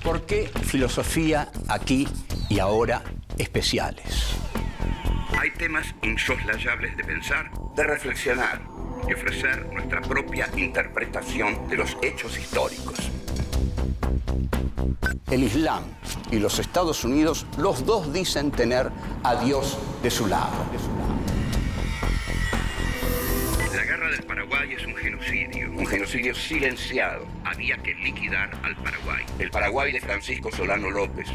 ¿Por qué filosofía aquí y ahora especiales? Hay temas insoslayables de pensar, de reflexionar y ofrecer nuestra propia interpretación de los hechos históricos. El Islam y los Estados Unidos, los dos dicen tener a Dios de su lado. La guerra del Paraguay es un genocidio silenciado. Había que liquidar al Paraguay. El Paraguay de Francisco Solano López.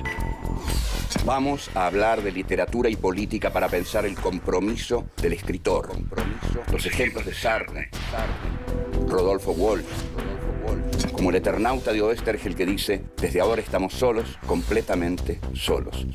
Vamos a hablar de literatura y política para pensar el compromiso del escritor. Los ejemplos de Sartre, Rodolfo Walsh, como el Eternauta de Oestergel que dice: desde ahora estamos solos, completamente solos.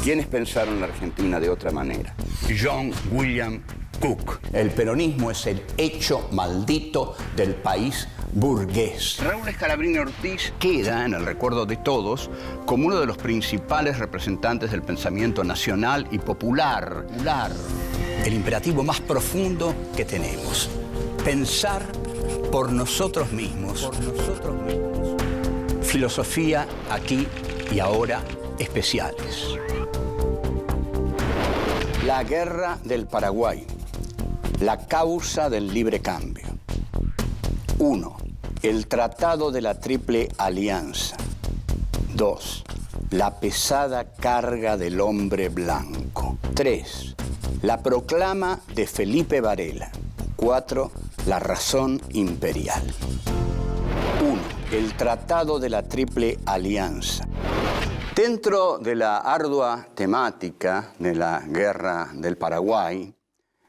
¿Quiénes pensaron la Argentina de otra manera? John William Cook. El peronismo es el hecho maldito del país burgués. Raúl Scalabrini Ortiz Queda en el recuerdo de todos como uno de los principales representantes del pensamiento nacional y popular. El imperativo más profundo que tenemos: pensar por nosotros mismos. Filosofía aquí y ahora especiales. La guerra del Paraguay. La causa del libre cambio. 1. El Tratado de la Triple Alianza. 2. La pesada carga del hombre blanco. 3. La proclama de Felipe Varela. 4. La razón imperial. 1. El Tratado de la Triple Alianza. Dentro de la ardua temática de la guerra del Paraguay,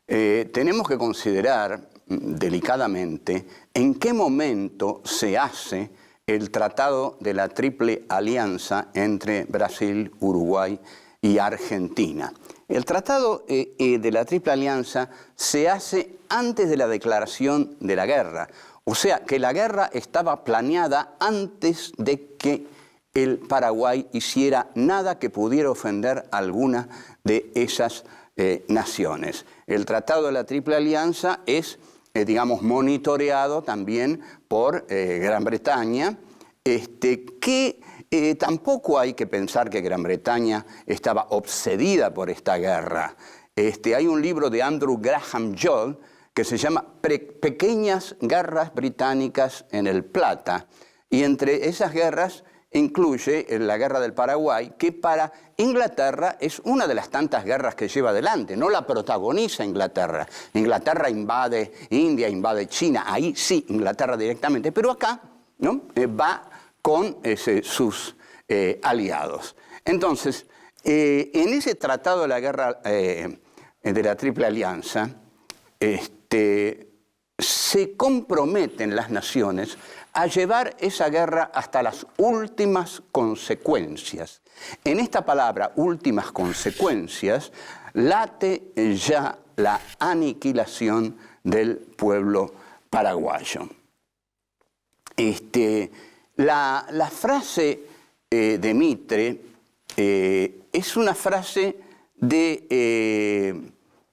tenemos que considerar delicadamente en qué momento se hace el Tratado de la Triple Alianza entre Brasil, Uruguay y Argentina. El Tratado de la Triple Alianza se hace antes de la declaración de la guerra. O sea, que la guerra estaba planeada antes de que el Paraguay hiciera nada que pudiera ofender a alguna de esas naciones. El Tratado de la Triple Alianza es, digamos, monitoreado también por Gran Bretaña, que tampoco hay que pensar que Gran Bretaña estaba obsedida por esta guerra. Hay un libro de Andrew Graham Joll que se llama Pequeñas guerras británicas en el Plata, y entre esas guerras incluye la guerra del Paraguay, que para Inglaterra es una de las tantas guerras que lleva adelante. No la protagoniza Inglaterra. Inglaterra invade India, invade China, ahí sí, Inglaterra directamente, pero acá, ¿no?, va con sus aliados. Entonces, en ese tratado de la guerra de la Triple Alianza, se comprometen las naciones a llevar esa guerra hasta las últimas consecuencias. En esta palabra, últimas consecuencias, late ya la aniquilación del pueblo paraguayo. La frase de Mitre es una frase de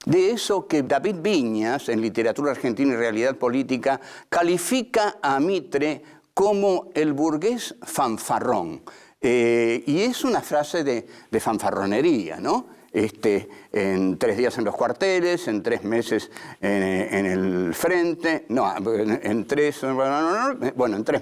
eso que David Viñas, en Literatura Argentina y Realidad Política, califica a Mitre como el burgués fanfarrón. Y es una frase de fanfarronería, ¿no? En 3 días en los cuarteles, en 3 meses en el frente, en 3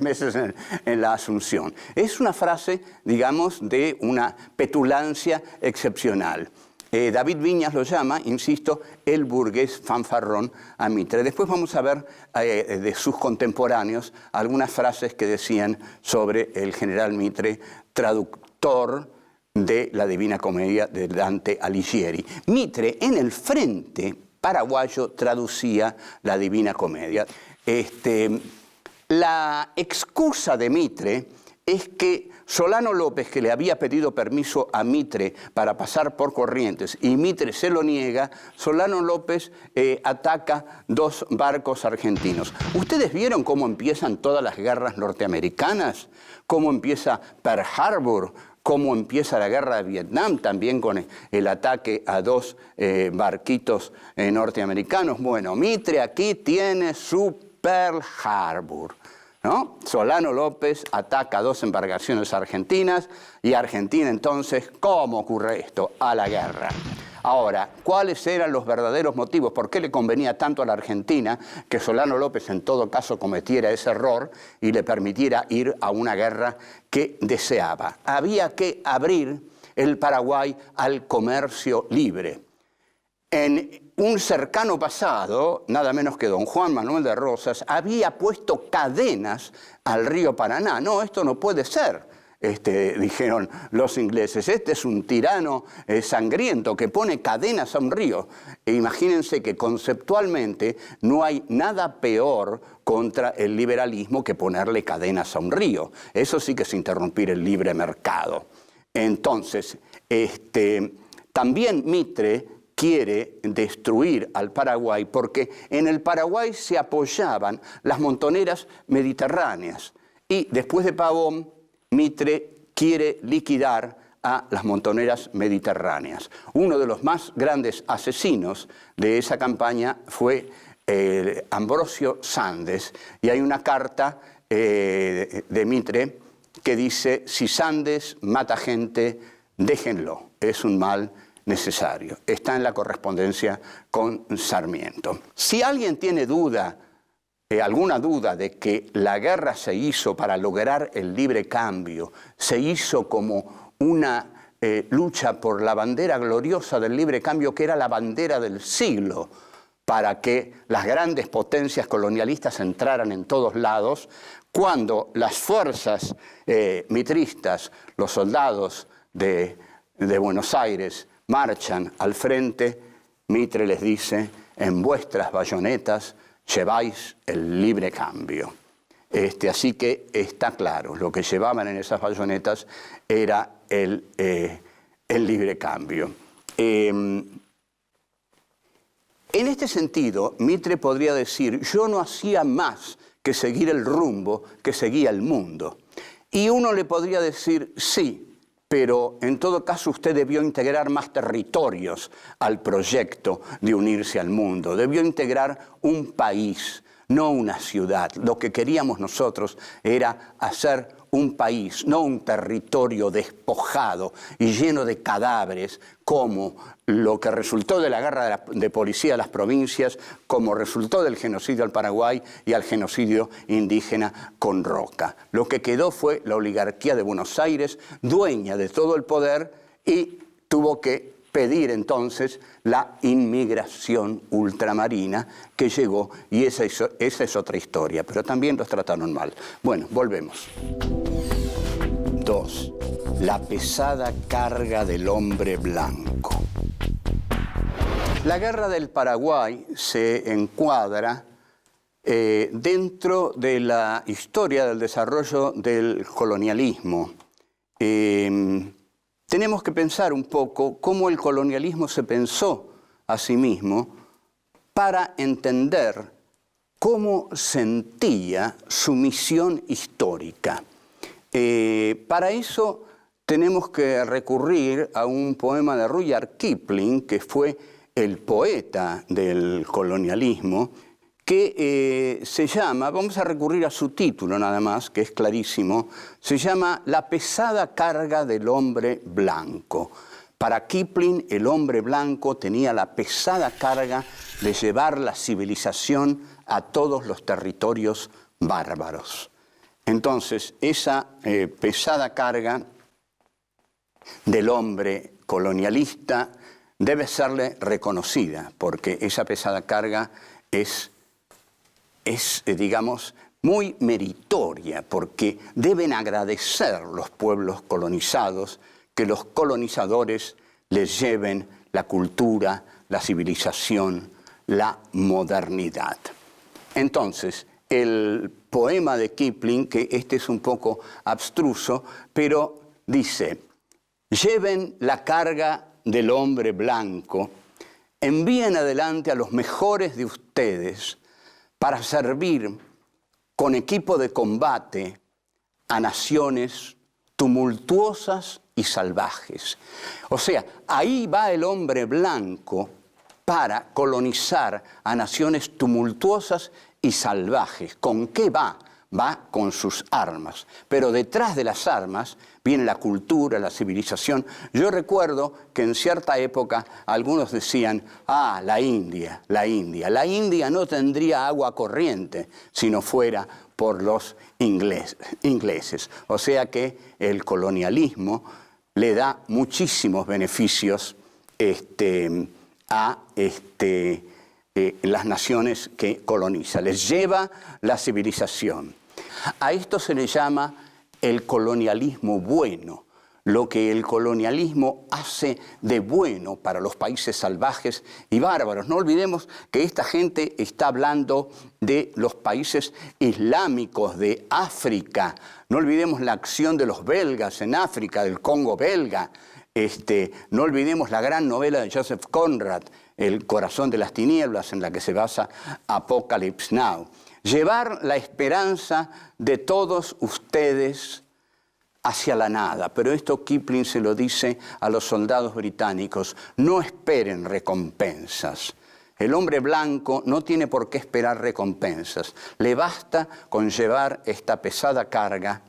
meses en la Asunción. Es una frase, digamos, de una petulancia excepcional. David Viñas lo llama, insisto, el burgués fanfarrón a Mitre. Después vamos a ver de sus contemporáneos algunas frases que decían sobre el general Mitre, traductor de la Divina Comedia de Dante Alighieri. Mitre en el frente paraguayo traducía la Divina Comedia. La excusa de Mitre es que Solano López, que le había pedido permiso a Mitre para pasar por Corrientes, y Mitre se lo niega, Solano López ataca 2 barcos argentinos. ¿Ustedes vieron cómo empiezan todas las guerras norteamericanas? ¿Cómo empieza Pearl Harbor? ¿Cómo empieza la guerra de Vietnam? También con el ataque a 2 barquitos norteamericanos. Bueno, Mitre aquí tiene su Pearl Harbor. ¿no? Solano López ataca 2 embarcaciones argentinas y Argentina entonces, ¿cómo ocurre esto? A la guerra. Ahora, ¿cuáles eran los verdaderos motivos? ¿Por qué le convenía tanto a la Argentina que Solano López en todo caso cometiera ese error y le permitiera ir a una guerra que deseaba? Había que abrir el Paraguay al comercio libre. En un cercano pasado, nada menos que don Juan Manuel de Rosas había puesto cadenas al río Paraná. No, esto no puede ser, dijeron los ingleses. Este es un tirano sangriento que pone cadenas a un río. E imagínense que conceptualmente no hay nada peor contra el liberalismo que ponerle cadenas a un río. Eso sí que es interrumpir el libre mercado. Entonces, también Mitre quiere destruir al Paraguay porque en el Paraguay se apoyaban las montoneras mediterráneas y después de Pavón, Mitre quiere liquidar a las montoneras mediterráneas. Uno de los más grandes asesinos de esa campaña fue Ambrosio Sandes, y hay una carta de Mitre que dice: si Sandes mata gente, déjenlo, es un mal necesario. Está en la correspondencia con Sarmiento. Si alguien tiene duda, alguna duda de que la guerra se hizo para lograr el libre cambio, se hizo como una lucha por la bandera gloriosa del libre cambio, que era la bandera del siglo, para que las grandes potencias colonialistas entraran en todos lados, cuando las fuerzas mitristas, los soldados de Buenos Aires, marchan al frente, Mitre les dice: en vuestras bayonetas lleváis el libre cambio. Así que está claro, lo que llevaban en esas bayonetas era el libre cambio. En este sentido, Mitre podría decir: yo no hacía más que seguir el rumbo que seguía el mundo. Y uno le podría decir: sí, pero en todo caso usted debió integrar más territorios al proyecto de unirse al mundo. Debió integrar un país, no una ciudad. Lo que queríamos nosotros era hacer un país, no un territorio despojado y lleno de cadáveres, como lo que resultó de la guerra de policía de las provincias, como resultó del genocidio al Paraguay y al genocidio indígena con Roca. Lo que quedó fue la oligarquía de Buenos Aires, dueña de todo el poder, y tuvo que pedir entonces la inmigración ultramarina que llegó, y esa es otra historia, pero también los trataron mal. Bueno, volvemos. 2. La pesada carga del hombre blanco. La guerra del Paraguay se encuadra dentro de la historia del desarrollo del colonialismo. Tenemos que pensar un poco cómo el colonialismo se pensó a sí mismo para entender cómo sentía su misión histórica. Para eso tenemos que recurrir a un poema de Rudyard Kipling, que fue el poeta del colonialismo, que se llama, vamos a recurrir a su título nada más, que es clarísimo, se llama La pesada carga del hombre blanco. Para Kipling, el hombre blanco tenía la pesada carga de llevar la civilización a todos los territorios bárbaros. Entonces, esa pesada carga del hombre colonialista debe serle reconocida, porque esa pesada carga es digamos, muy meritoria, porque deben agradecer los pueblos colonizados que los colonizadores les lleven la cultura, la civilización, la modernidad. Entonces, el poema de Kipling, que este es un poco abstruso, pero dice: lleven la carga del hombre blanco, envíen adelante a los mejores de ustedes para servir con equipo de combate a naciones tumultuosas y salvajes. O sea, ahí va el hombre blanco para colonizar a naciones tumultuosas y salvajes. ¿Con qué va? va con sus armas. Pero detrás de las armas viene la cultura, la civilización. Yo recuerdo que en cierta época algunos decían, la India. La India no tendría agua corriente si no fuera por los ingleses. O sea que el colonialismo le da muchísimos beneficios a las naciones que coloniza. Les lleva la civilización. A esto se le llama el colonialismo bueno, lo que el colonialismo hace de bueno para los países salvajes y bárbaros. No olvidemos que esta gente está hablando de los países islámicos de África. No olvidemos la acción de los belgas en África, del Congo belga. No olvidemos la gran novela de Joseph Conrad, El corazón de las tinieblas, en la que se basa Apocalypse Now. Llevar la esperanza de todos ustedes hacia la nada. Pero esto Kipling se lo dice a los soldados británicos: no esperen recompensas. El hombre blanco no tiene por qué esperar recompensas. Le basta con llevar esta pesada carga,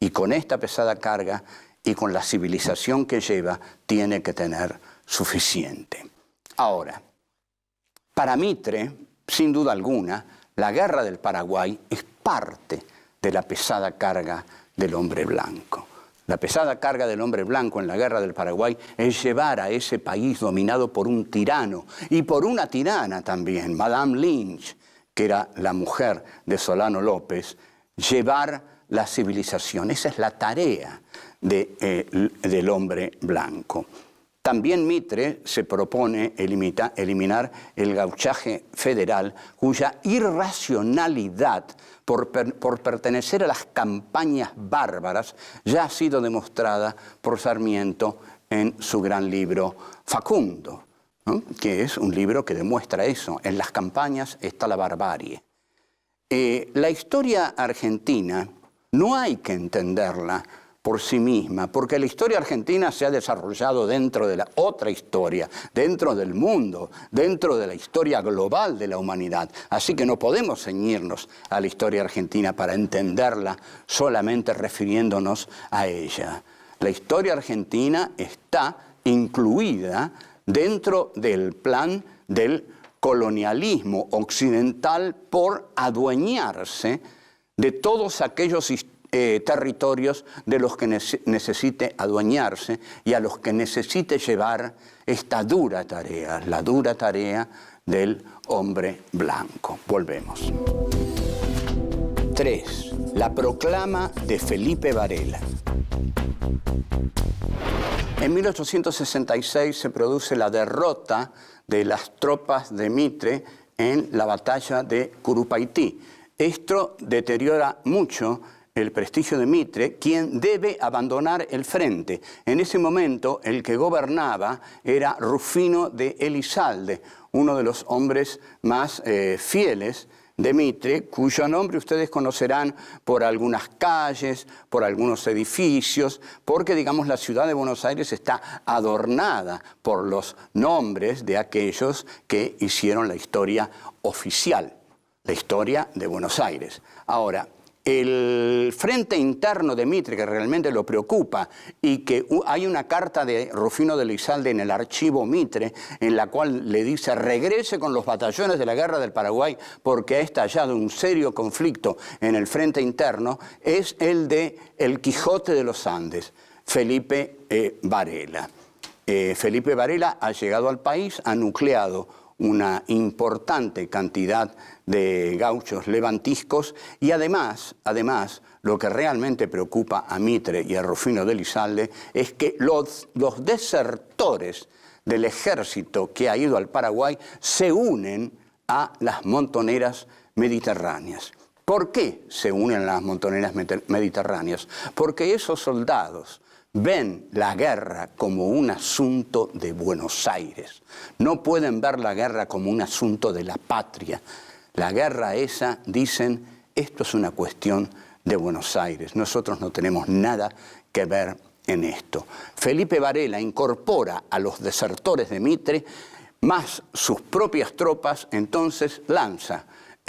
y con esta pesada carga y con la civilización que lleva, tiene que tener suficiente. Ahora, para Mitre, sin duda alguna, la guerra del Paraguay es parte de la pesada carga del hombre blanco. La pesada carga del hombre blanco en la guerra del Paraguay es llevar a ese país dominado por un tirano y por una tirana también, Madame Lynch, que era la mujer de Solano López, llevar la civilización. Esa es la tarea del hombre blanco. También Mitre se propone eliminar el gauchaje federal, cuya irracionalidad por pertenecer a las campañas bárbaras ya ha sido demostrada por Sarmiento en su gran libro Facundo, ¿no? Que es un libro que demuestra eso. En las campañas está la barbarie. La historia argentina no hay que entenderla por sí misma, porque la historia argentina se ha desarrollado dentro de la otra historia, dentro del mundo, dentro de la historia global de la humanidad. Así que no podemos ceñirnos a la historia argentina para entenderla solamente refiriéndonos a ella. La historia argentina está incluida dentro del plan del colonialismo occidental por adueñarse de todos aquellos territorios de los que necesite adueñarse y a los que necesite llevar esta dura tarea, la dura tarea del hombre blanco. Volvemos. 3. La proclama de Felipe Varela. En 1866 se produce la derrota de las tropas de Mitre en la batalla de Curupaití. Esto deteriora mucho el prestigio de Mitre, quien debe abandonar el frente. En ese momento, el que gobernaba era Rufino de Elizalde, uno de los hombres más fieles de Mitre, cuyo nombre ustedes conocerán por algunas calles, por algunos edificios, porque, digamos, la ciudad de Buenos Aires está adornada por los nombres de aquellos que hicieron la historia oficial, la historia de Buenos Aires. Ahora, el frente interno de Mitre, que realmente lo preocupa, y que hay una carta de Rufino de Elizalde en el archivo Mitre, en la cual le dice: regrese con los batallones de la guerra del Paraguay porque ha estallado un serio conflicto en el frente interno, es el de El Quijote de los Andes, Felipe Varela. Felipe Varela ha llegado al país, ha nucleado una importante cantidad de gauchos levantiscos y además, lo que realmente preocupa a Mitre y a Rufino de Elizalde es que los desertores del ejército que ha ido al Paraguay se unen a las montoneras mediterráneas. ¿Por qué se unen a las montoneras mediterráneas? Porque esos soldados ven la guerra como un asunto de Buenos Aires. No pueden ver la guerra como un asunto de la patria. La guerra esa, dicen, esto es una cuestión de Buenos Aires. Nosotros no tenemos nada que ver en esto. Felipe Varela incorpora a los desertores de Mitre, más sus propias tropas, entonces lanza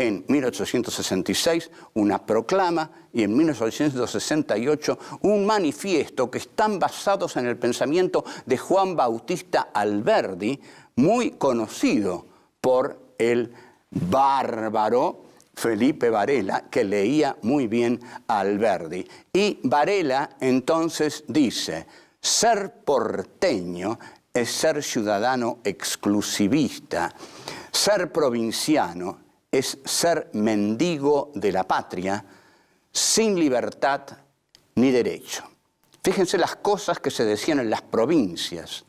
en 1866 una proclama y en 1868 un manifiesto que están basados en el pensamiento de Juan Bautista Alberdi, muy conocido por el bárbaro Felipe Varela, que leía muy bien a Alberdi. Y Varela entonces dice: ser porteño es ser ciudadano exclusivista, ser provinciano es ser mendigo de la patria, sin libertad ni derecho. Fíjense las cosas que se decían en las provincias,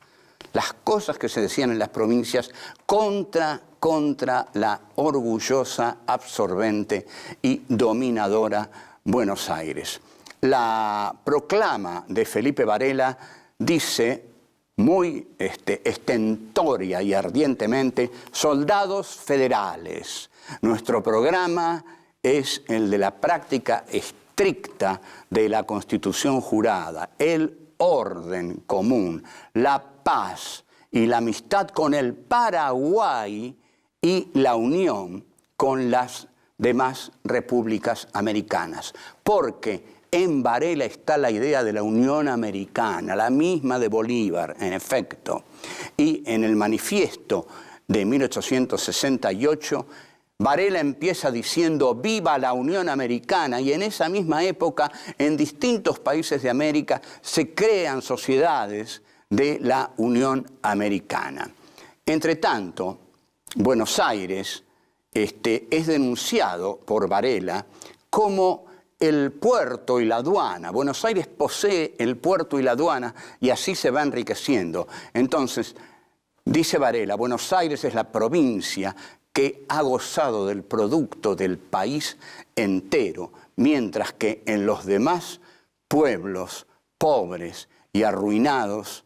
contra la orgullosa, absorbente y dominadora Buenos Aires. La proclama de Felipe Varela dice muy estentoria y ardientemente: soldados federales, nuestro programa es el de la práctica estricta de la Constitución jurada, el orden común, la paz y la amistad con el Paraguay y la unión con las demás repúblicas americanas. Porque en Varela está la idea de la Unión Americana, la misma de Bolívar, en efecto. Y en el manifiesto de 1868, Varela empieza diciendo: viva la Unión Americana, y en esa misma época, en distintos países de América, se crean sociedades de la Unión Americana. Entre tanto, Buenos Aires es denunciado por Varela como el puerto y la aduana. Buenos Aires posee el puerto y la aduana y así se va enriqueciendo. Entonces, dice Varela, Buenos Aires es la provincia que ha gozado del producto del país entero, mientras que en los demás pueblos pobres y arruinados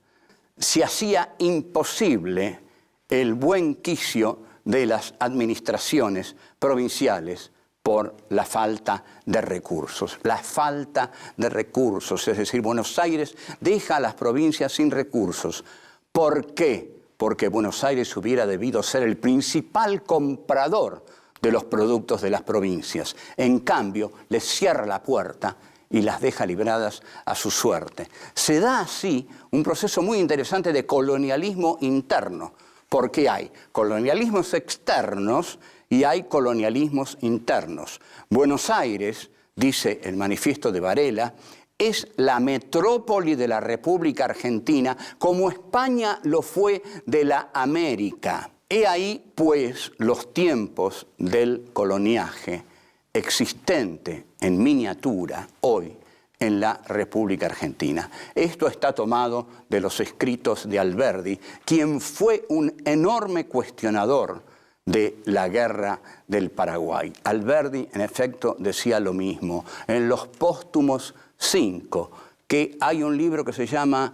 se hacía imposible el buen quicio de las administraciones provinciales por la falta de recursos. La falta de recursos, es decir, Buenos Aires deja a las provincias sin recursos. ¿Por qué? Porque Buenos Aires hubiera debido ser el principal comprador de los productos de las provincias. En cambio, les cierra la puerta y las deja libradas a su suerte. Se da así un proceso muy interesante de colonialismo interno, porque hay colonialismos externos y hay colonialismos internos. Buenos Aires, dice el manifiesto de Varela, es la metrópoli de la República Argentina, como España lo fue de la América. He ahí, pues, los tiempos del coloniaje existente en miniatura hoy en la República Argentina. Esto está tomado de los escritos de Alberdi, quien fue un enorme cuestionador de la guerra del Paraguay. Alberdi, en efecto, decía lo mismo. En los póstumos 5, que hay un libro que se llama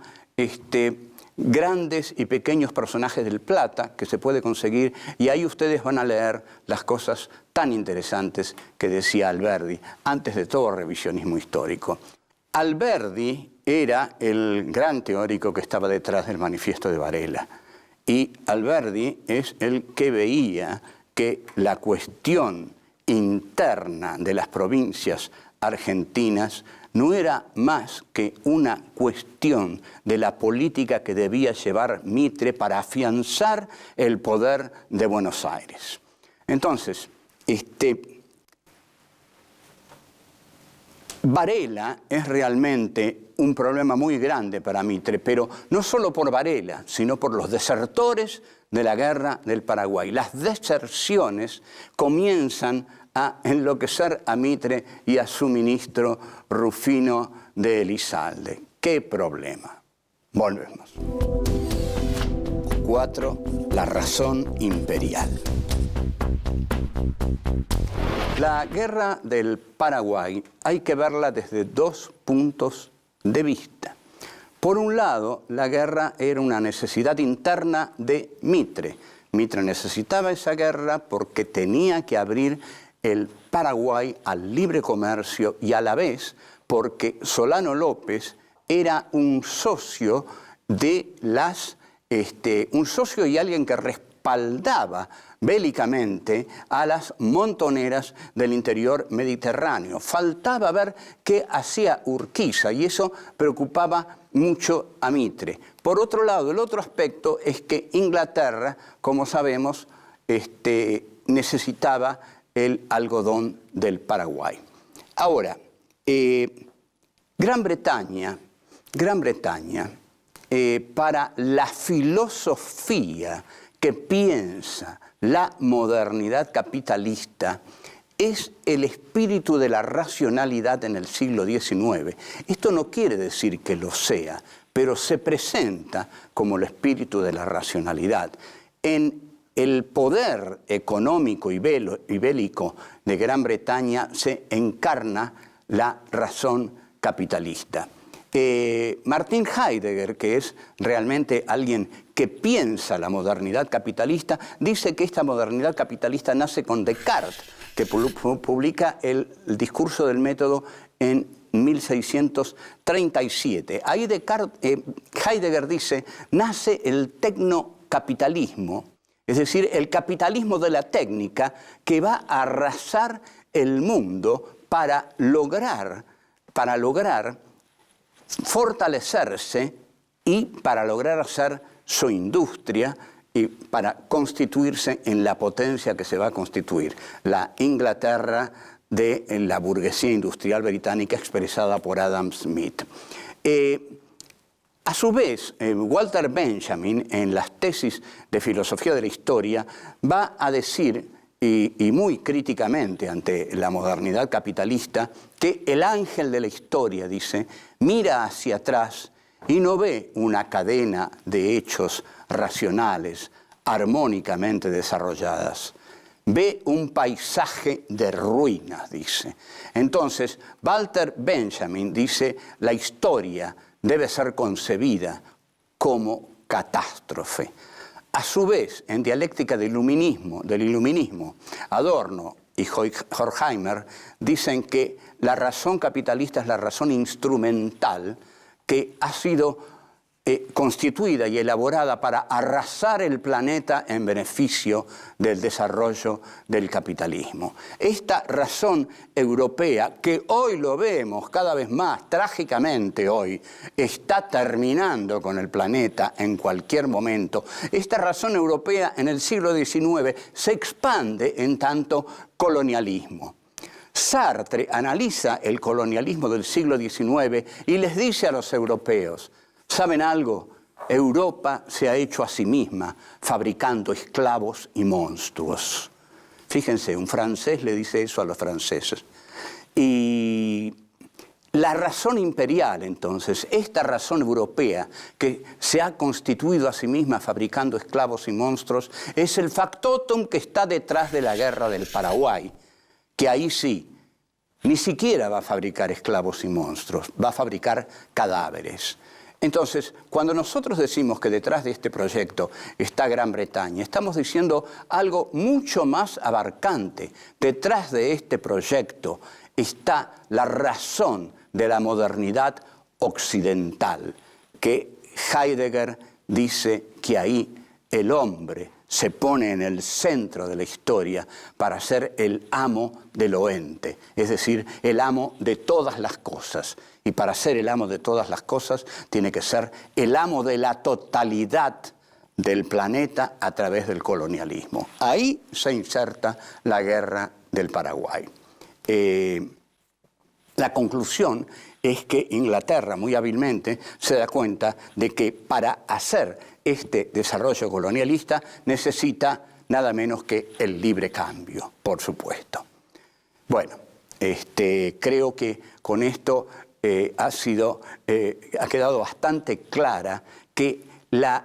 Grandes y pequeños personajes del Plata, que se puede conseguir, y ahí ustedes van a leer las cosas tan interesantes que decía Alberdi, antes de todo revisionismo histórico. Alberdi era el gran teórico que estaba detrás del manifiesto de Varela, y Alberdi es el que veía que la cuestión interna de las provincias argentinas no era más que una cuestión de la política que debía llevar Mitre para afianzar el poder de Buenos Aires. Entonces, Varela es realmente un problema muy grande para Mitre, pero no solo por Varela, sino por los desertores de la guerra del Paraguay. Las deserciones comienzan a enloquecer a Mitre y a su ministro Rufino de Elizalde. ¡Qué problema! Volvemos. 4. La razón imperial. La guerra del Paraguay hay que verla desde dos puntos de vista. Por un lado, la guerra era una necesidad interna de Mitre. Mitre necesitaba esa guerra porque tenía que abrir el Paraguay al libre comercio y a la vez porque Solano López era un socio de un socio y alguien que respaldaba bélicamente a las montoneras del interior mediterráneo. Faltaba ver qué hacía Urquiza y eso preocupaba mucho a Mitre. Por otro lado, el otro aspecto es que Inglaterra, como sabemos, necesitaba el algodón del Paraguay. Ahora, Gran Bretaña, para la filosofía que piensa la modernidad capitalista, es el espíritu de la racionalidad en el siglo XIX. Esto no quiere decir que lo sea, pero se presenta como el espíritu de la racionalidad. En el poder económico y bélico de Gran Bretaña se encarna la razón capitalista. Martin Heidegger, que es realmente alguien que piensa la modernidad capitalista, dice que esta modernidad capitalista nace con Descartes, que publica el discurso del método en 1637. Ahí Heidegger dice, nace el tecnocapitalismo, es decir, el capitalismo de la técnica que va a arrasar el mundo para lograr fortalecerse y para lograr hacer su industria y para constituirse en la potencia que se va a constituir, la Inglaterra de la burguesía industrial británica expresada por Adam Smith. A su vez, Walter Benjamin, en las tesis de filosofía de la historia, va a decir, y muy críticamente ante la modernidad capitalista, que el ángel de la historia, dice, mira hacia atrás y no ve una cadena de hechos racionales, armónicamente desarrolladas. Ve un paisaje de ruinas, dice. Entonces, Walter Benjamin dice, la historia debe ser concebida como catástrofe. A su vez, en dialéctica del iluminismo, Adorno y Horkheimer dicen que la razón capitalista es la razón instrumental que ha sido constituida y elaborada para arrasar el planeta en beneficio del desarrollo del capitalismo. Esta razón europea, que hoy lo vemos cada vez más, trágicamente hoy, está terminando con el planeta en cualquier momento. Esta razón europea en el siglo XIX se expande en tanto colonialismo. Sartre analiza el colonialismo del siglo XIX y les dice a los europeos, ¿saben algo? Europa se ha hecho a sí misma fabricando esclavos y monstruos. Fíjense, un francés le dice eso a los franceses. Y la razón imperial, entonces, esta razón europea que se ha constituido a sí misma fabricando esclavos y monstruos, es el factotum que está detrás de la guerra del Paraguay, que ahí sí, ni siquiera va a fabricar esclavos y monstruos, va a fabricar cadáveres. Entonces, cuando nosotros decimos que detrás de este proyecto está Gran Bretaña, estamos diciendo algo mucho más abarcante. Detrás de este proyecto está la razón de la modernidad occidental, que Heidegger dice que ahí el hombre se pone en el centro de la historia para ser el amo de lo ente, es decir, el amo de todas las cosas. Y para ser el amo de todas las cosas, tiene que ser el amo de la totalidad del planeta a través del colonialismo. Ahí se inserta la guerra del Paraguay. La conclusión es que Inglaterra, muy hábilmente, se da cuenta de que para hacer este desarrollo colonialista necesita nada menos que el libre cambio, por supuesto. Bueno, creo que con esto ha quedado bastante clara que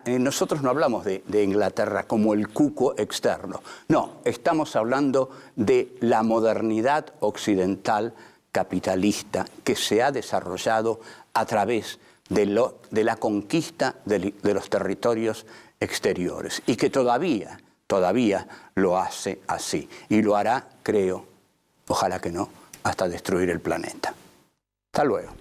nosotros no hablamos de Inglaterra como el cuco externo. No, estamos hablando de la modernidad occidental capitalista que se ha desarrollado a través de la conquista de los territorios exteriores y que todavía lo hace así. Y lo hará, creo, ojalá que no, hasta destruir el planeta. Hasta luego.